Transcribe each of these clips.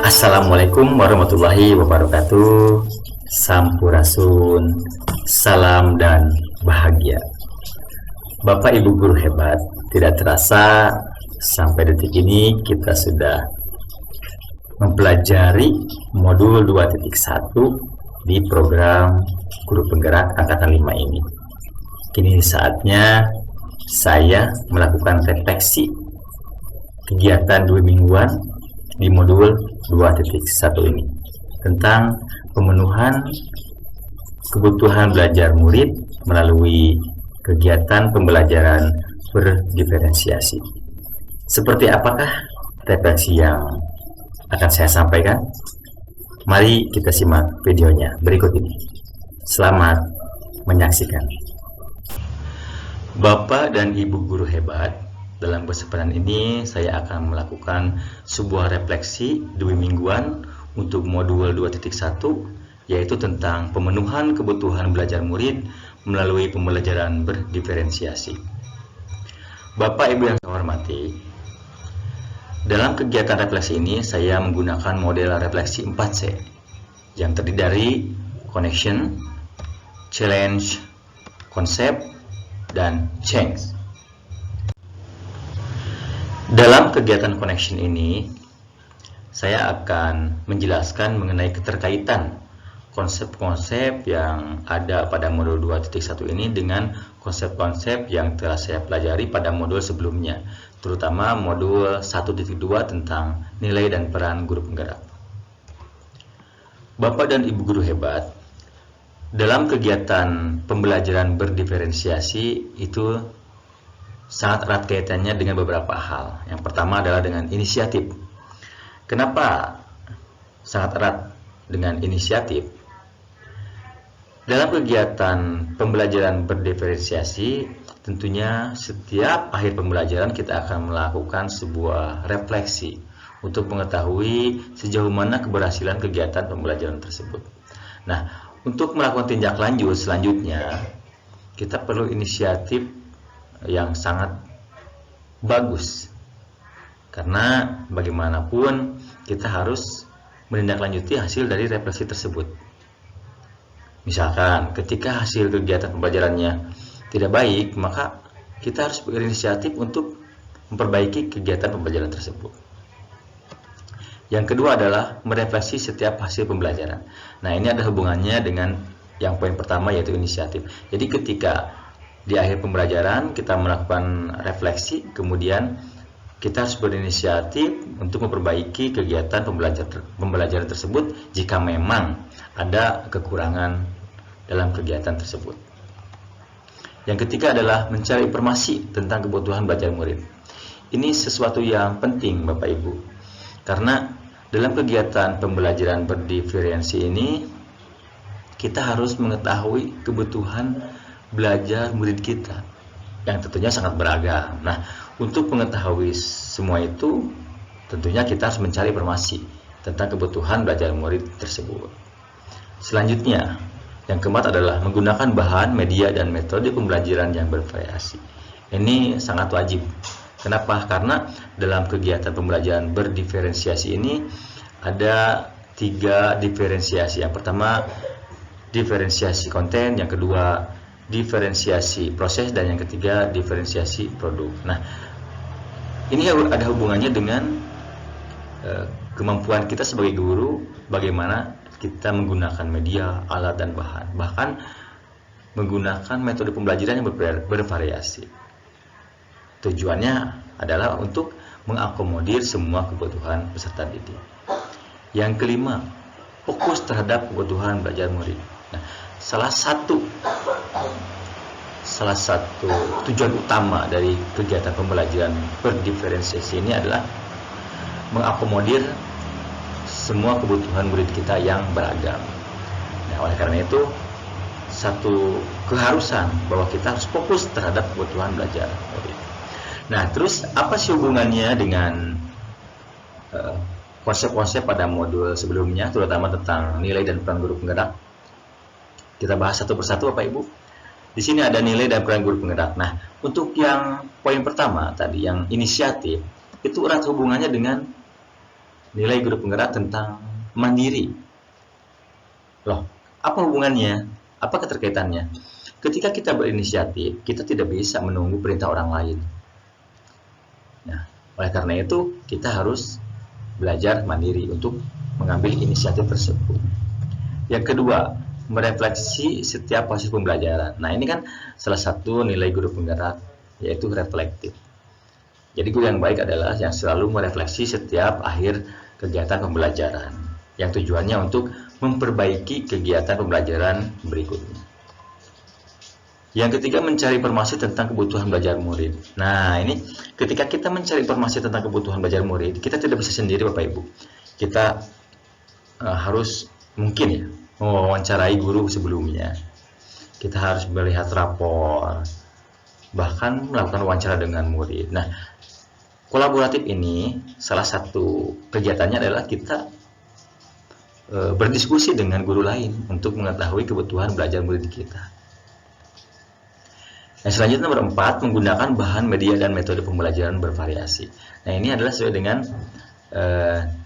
Assalamualaikum warahmatullahi wabarakatuh. Sampurasun, salam dan bahagia. Bapak Ibu guru hebat, tidak terasa sampai detik ini kita sudah mempelajari modul 2.1 di program Guru Penggerak Angkatan 5 ini. Kini saatnya saya melakukan refleksi kegiatan 2 mingguan di modul 2.1 ini tentang pemenuhan kebutuhan belajar murid melalui kegiatan pembelajaran berdiferensiasi. Seperti apakah refleksi yang akan saya sampaikan? Mari kita simak videonya berikut ini. Selamat menyaksikan. Bapak dan Ibu guru hebat, dalam kesempatan ini saya akan melakukan sebuah refleksi 2 mingguan untuk modul 2.1, yaitu tentang pemenuhan kebutuhan belajar murid melalui pembelajaran berdiferensiasi. Bapak Ibu yang saya hormati, dalam kegiatan refleksi ini saya menggunakan model refleksi 4C yang terdiri dari connection, challenge, concept, dan change. Dalam kegiatan connection ini, saya akan menjelaskan mengenai keterkaitan konsep-konsep yang ada pada modul 2.1 ini dengan konsep-konsep yang telah saya pelajari pada modul sebelumnya, terutama modul 1.2 tentang nilai dan peran guru penggerak. Bapak dan Ibu guru hebat, dalam kegiatan pembelajaran berdiferensiasi itu sangat erat kaitannya dengan beberapa hal. Yang pertama adalah dengan inisiatif. Kenapa sangat erat dengan inisiatif? Dalam kegiatan pembelajaran berdiferensiasi, tentunya setiap akhir pembelajaran kita akan melakukan sebuah refleksi untuk mengetahui sejauh mana keberhasilan kegiatan pembelajaran tersebut. Nah, untuk melakukan tindak lanjut selanjutnya, kita perlu inisiatif yang sangat bagus, karena bagaimanapun kita harus menindaklanjuti hasil dari refleksi tersebut. Misalkan ketika hasil kegiatan pembelajarannya tidak baik, maka kita harus berinisiatif untuk memperbaiki kegiatan pembelajaran tersebut. Yang kedua adalah merefleksi setiap hasil pembelajaran. Nah, ini ada hubungannya dengan yang poin pertama, yaitu inisiatif. Jadi ketika di akhir pembelajaran kita melakukan refleksi, kemudian kita harus berinisiatif untuk memperbaiki kegiatan pembelajaran tersebut jika memang ada kekurangan dalam kegiatan tersebut. Yang ketiga adalah mencari informasi tentang kebutuhan belajar murid. Ini sesuatu yang penting Bapak Ibu, karena dalam kegiatan pembelajaran berdiferensi ini kita harus mengetahui kebutuhan belajar murid kita yang tentunya sangat beragam. Nah, untuk mengetahui semua itu tentunya kita harus mencari informasi tentang kebutuhan belajar murid tersebut. Selanjutnya, yang keempat adalah menggunakan bahan, media, dan metode pembelajaran yang bervariasi. Ini sangat wajib. Kenapa? Karena dalam kegiatan pembelajaran berdiferensiasi ini ada 3 diferensiasi. Yang pertama, diferensiasi konten, yang kedua, diferensiasi proses, dan yang ketiga, diferensiasi produk. Nah, ini ada hubungannya dengan kemampuan kita sebagai guru, bagaimana kita menggunakan media, alat, dan bahan. Bahkan menggunakan metode pembelajaran yang bervariasi. Tujuannya adalah untuk mengakomodir semua kebutuhan peserta didik. Yang kelima, fokus terhadap kebutuhan belajar murid. Nah, salah satu tujuan utama dari kegiatan pembelajaran berdiferensiasi ini adalah mengakomodir semua kebutuhan murid kita yang beragam. Nah, oleh karena itu, satu keharusan bahwa kita harus fokus terhadap kebutuhan belajar murid. Nah, terus apa sih hubungannya dengan konsep-konsep pada modul sebelumnya, terutama tentang nilai dan peran guru penggerak? Kita bahas satu persatu Bapak Ibu. Di sini ada nilai dan peran guru penggerak. Nah, untuk yang poin pertama tadi, yang inisiatif, itu erat hubungannya dengan nilai guru penggerak tentang mandiri. Loh, apa hubungannya? Apa keterkaitannya? Ketika kita berinisiatif, kita tidak bisa menunggu perintah orang lain. Nah, oleh karena itu, kita harus belajar mandiri untuk mengambil inisiatif tersebut. Yang kedua, merefleksi setiap proses pembelajaran. Nah, ini kan salah satu nilai guru penggerak, yaitu reflektif. Jadi guru yang baik adalah yang selalu merefleksi setiap akhir kegiatan pembelajaran, yang tujuannya untuk memperbaiki kegiatan pembelajaran berikutnya. Yang ketiga, mencari informasi tentang kebutuhan belajar murid. Nah, ini ketika kita mencari informasi tentang kebutuhan belajar murid, kita tidak bisa sendiri Bapak Ibu. Kita harus mungkin ya mewawancarai guru sebelumnya. Kita harus melihat rapor, bahkan melakukan wawancara dengan murid. Nah, kolaboratif ini salah satu kegiatannya adalah kita berdiskusi dengan guru lain untuk mengetahui kebutuhan belajar murid kita. Yang selanjutnya nomor 4, menggunakan bahan, media, dan metode pembelajaran bervariasi. Nah, ini adalah sesuai dengan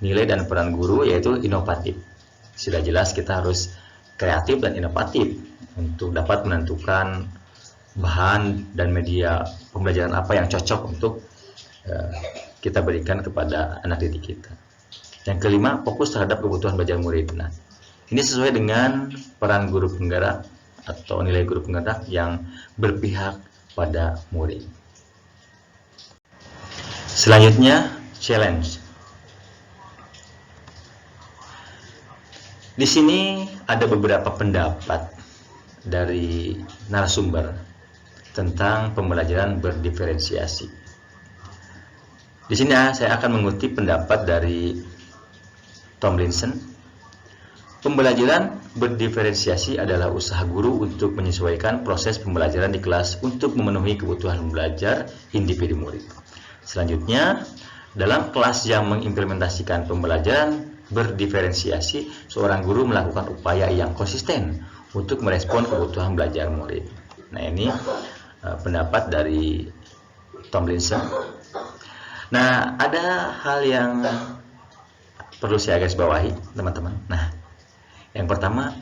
nilai dan peran guru, yaitu inovatif. Sudah jelas kita harus kreatif dan inovatif untuk dapat menentukan bahan dan media pembelajaran apa yang cocok untuk kita berikan kepada anak didik kita. Yang kelima, fokus terhadap kebutuhan belajar murid. Nah, ini sesuai dengan peran guru penggerak atau nilai guru penggerak yang berpihak pada murid. Selanjutnya, challenge. Di sini ada beberapa pendapat dari narasumber tentang pembelajaran berdiferensiasi. Di sini saya akan mengutip pendapat dari Tomlinson. Pembelajaran berdiferensiasi adalah usaha guru untuk menyesuaikan proses pembelajaran di kelas untuk memenuhi kebutuhan belajar individu murid. Selanjutnya, dalam kelas yang mengimplementasikan pembelajaran berdiferensiasi, seorang guru melakukan upaya yang konsisten untuk merespon kebutuhan belajar murid. Nah, ini pendapat dari Tomlinson. Nah, ada hal yang perlu saya garis bawahi, teman-teman. Nah, yang pertama,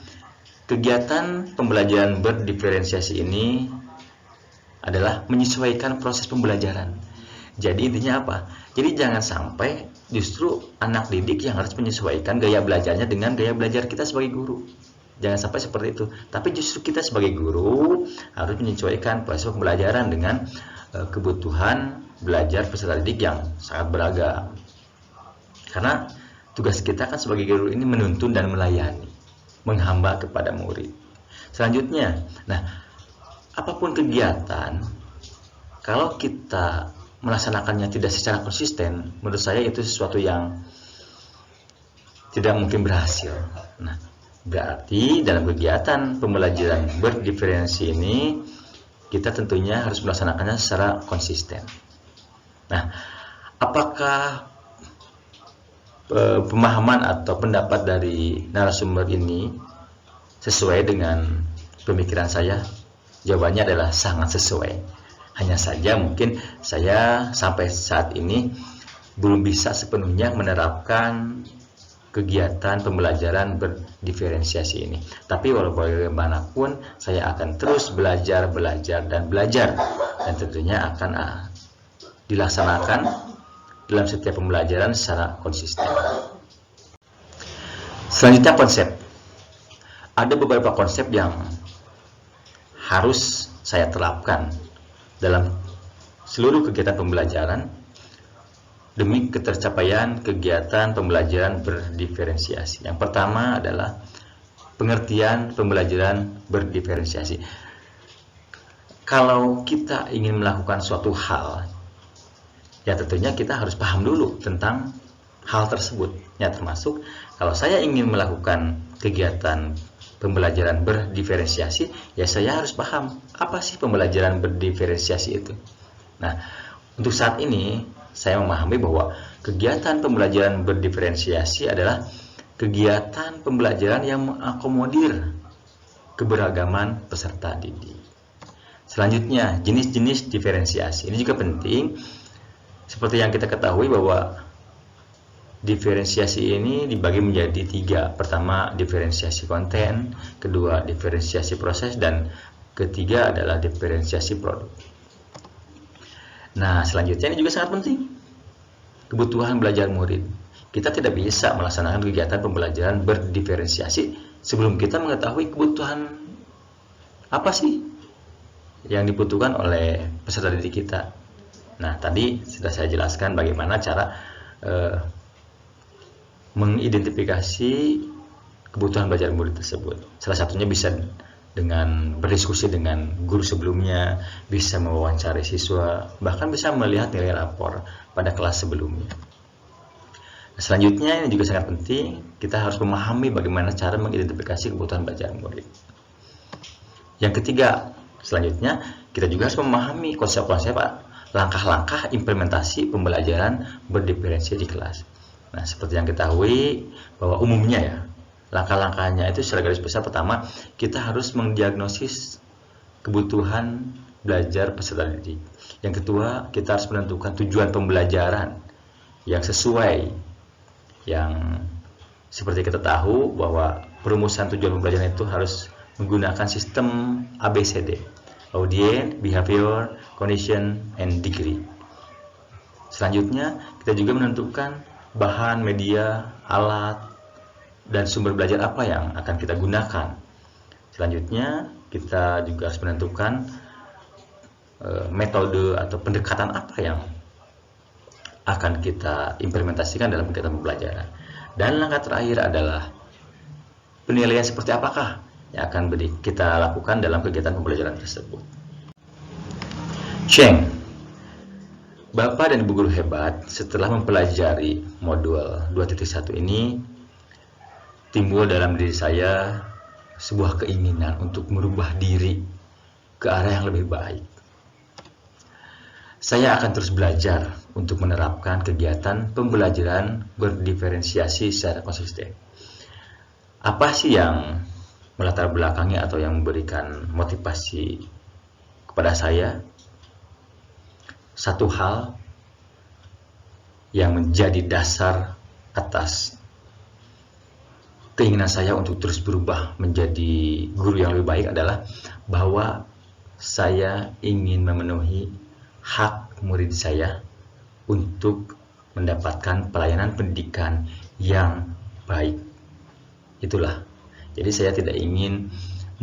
kegiatan pembelajaran berdiferensiasi ini adalah menyesuaikan proses pembelajaran. Jadi intinya apa? Jadi jangan sampai justru anak didik yang harus menyesuaikan gaya belajarnya dengan gaya belajar kita sebagai guru. Jangan sampai seperti itu. Tapi justru kita sebagai guru harus menyesuaikan proses pembelajaran dengan kebutuhan belajar peserta didik yang sangat beragam. Karena tugas kita kan sebagai guru ini menuntun dan melayani, menghamba kepada murid. Selanjutnya, nah, apapun kegiatan, kalau kita melaksanakannya tidak secara konsisten, menurut saya itu sesuatu yang tidak mungkin berhasil. Nah, berarti dalam kegiatan pembelajaran berdiferensi ini, kita tentunya harus melaksanakannya secara konsisten. Nah, apakah pemahaman atau pendapat dari narasumber ini sesuai dengan pemikiran saya? Jawabannya adalah sangat sesuai. Hanya saja mungkin saya sampai saat ini belum bisa sepenuhnya menerapkan kegiatan pembelajaran berdiferensiasi ini. Tapi walaupun bagaimanapun saya akan terus belajar dan tentunya akan dilaksanakan dalam setiap pembelajaran secara konsisten. Selanjutnya, konsep. Ada beberapa konsep yang harus saya terapkan dalam seluruh kegiatan pembelajaran demi ketercapaian kegiatan pembelajaran berdiferensiasi. Yang pertama adalah pengertian pembelajaran berdiferensiasi. Kalau kita ingin melakukan suatu hal, ya tentunya kita harus paham dulu tentang hal tersebut. Ya, termasuk kalau saya ingin melakukan kegiatan pembelajaran berdiferensiasi, ya saya harus paham apa sih pembelajaran berdiferensiasi itu. Nah, untuk saat ini saya memahami bahwa kegiatan pembelajaran berdiferensiasi adalah kegiatan pembelajaran yang mengakomodir keberagaman peserta didik. Selanjutnya, jenis-jenis diferensiasi. Ini juga penting. Seperti yang kita ketahui bahwa Diferensiasi ini dibagi menjadi 3. Pertama, diferensiasi konten, kedua, diferensiasi proses, dan ketiga adalah diferensiasi produk. Nah, selanjutnya ini juga sangat penting. Kebutuhan belajar murid. Kita tidak bisa melaksanakan kegiatan pembelajaran berdiferensiasi sebelum kita mengetahui kebutuhan apa sih yang dibutuhkan oleh peserta didik kita. Nah, tadi sudah saya jelaskan bagaimana cara mengidentifikasi kebutuhan belajar murid tersebut. Salah satunya bisa dengan berdiskusi dengan guru sebelumnya, bisa mewawancari siswa, bahkan bisa melihat nilai rapor pada kelas sebelumnya. Selanjutnya, ini juga sangat penting, kita harus memahami bagaimana cara mengidentifikasi kebutuhan belajar murid. Yang ketiga, selanjutnya, kita juga harus memahami konsep-konsep langkah-langkah implementasi pembelajaran berdiferensiasi di kelas. Nah, seperti yang kita ketahui bahwa umumnya ya, langkah-langkahnya itu secara garis besar, pertama, kita harus mendiagnosis kebutuhan belajar peserta didik. Yang kedua, kita harus menentukan tujuan pembelajaran yang sesuai, yang seperti kita tahu bahwa perumusan tujuan pembelajaran itu harus menggunakan sistem ABCD, audience, behavior, condition, and degree. Selanjutnya, kita juga menentukan bahan, media, alat, dan sumber belajar apa yang akan kita gunakan. Selanjutnya, kita juga harus menentukan metode atau pendekatan apa yang akan kita implementasikan dalam kegiatan pembelajaran. Dan langkah terakhir adalah penilaian seperti apakah yang akan kita lakukan dalam kegiatan pembelajaran tersebut. Cheng, Bapak dan Ibu guru hebat, setelah mempelajari modul 2.1 ini, timbul dalam diri saya sebuah keinginan untuk merubah diri ke arah yang lebih baik. Saya akan terus belajar untuk menerapkan kegiatan pembelajaran berdiferensiasi secara konsisten. Apa sih yang melatar belakangi atau yang memberikan motivasi kepada saya? Satu hal yang menjadi dasar atas keinginan saya untuk terus berubah menjadi guru yang lebih baik adalah bahwa saya ingin memenuhi hak murid saya untuk mendapatkan pelayanan pendidikan yang baik. Itulah. Jadi saya tidak ingin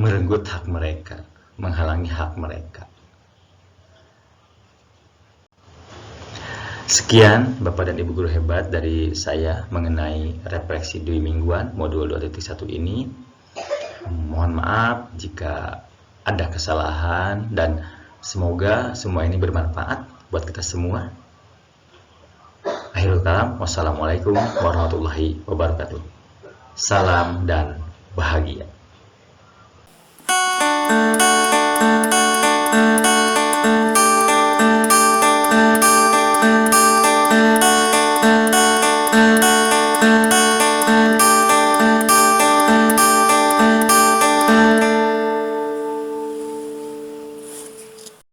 merenggut hak mereka, menghalangi hak mereka. Sekian Bapak dan Ibu guru hebat dari saya mengenai refleksi dwi mingguan modul 2.1 ini. Mohon maaf jika ada kesalahan dan semoga semua ini bermanfaat buat kita semua. Akhirul kalam, wassalamualaikum warahmatullahi wabarakatuh. Salam dan bahagia.